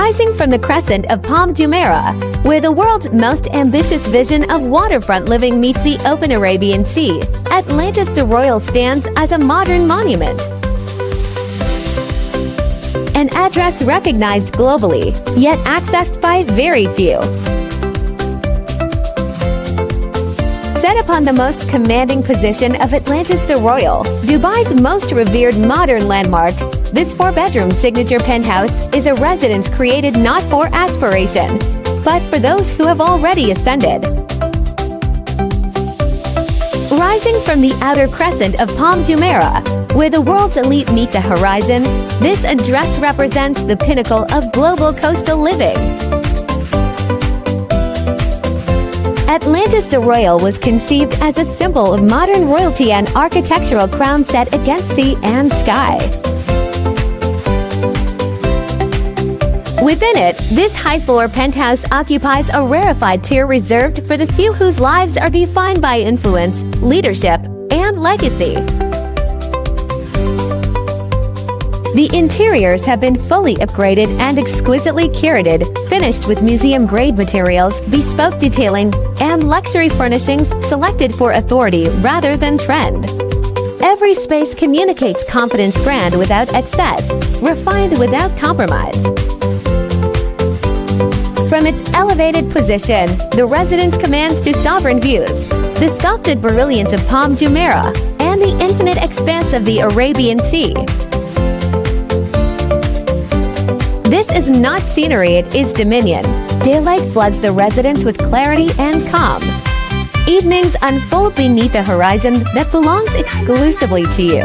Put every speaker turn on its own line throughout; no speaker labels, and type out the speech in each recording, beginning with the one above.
Rising from the crescent of Palm Jumeirah, where the world's most ambitious vision of waterfront living meets the open Arabian Sea, Atlantis the Royal stands as a modern monument. An address recognized globally, yet accessed by very few. Set upon the most commanding position of Atlantis the Royal, Dubai's most revered modern landmark, this 4-bedroom signature penthouse is a residence created not for aspiration, but for those who have already ascended. Rising from the outer crescent of Palm Jumeirah, where the world's elite meet the horizon, this address represents the pinnacle of global coastal living. Atlantis the Royal was conceived as a symbol of modern royalty and architectural crown set against sea and sky. Within it, this high-floor penthouse occupies a rarefied tier reserved for the few whose lives are defined by influence, leadership, and legacy. The interiors have been fully upgraded and exquisitely curated, finished with museum-grade materials, bespoke detailing, and luxury furnishings selected for authority rather than trend. Every space communicates confidence, grand without excess, refined without compromise. From its elevated position, the residence commands to sovereign views, the sculpted brilliance of Palm Jumeirah, and the infinite expanse of the Arabian Sea. This is not scenery, it is dominion. Daylight floods the residence with clarity and calm. Evenings unfold beneath a horizon that belongs exclusively to you.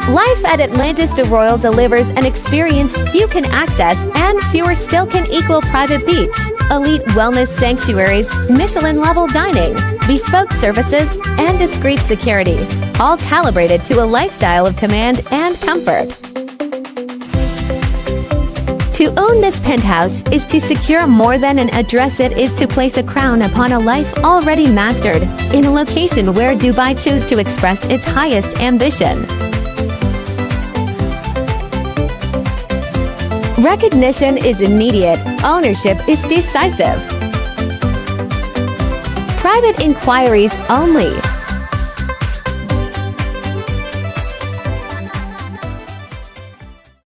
Life at Atlantis the Royal delivers an experience few can access and fewer still can equal: private beach, elite wellness sanctuaries, Michelin-level dining, bespoke services, and discreet security, all calibrated to a lifestyle of command and comfort. To own this penthouse is to secure more than an address. It is to place a crown upon a life already mastered, in a location where Dubai chooses to express its highest ambition. Recognition is immediate, ownership is decisive. Private inquiries only.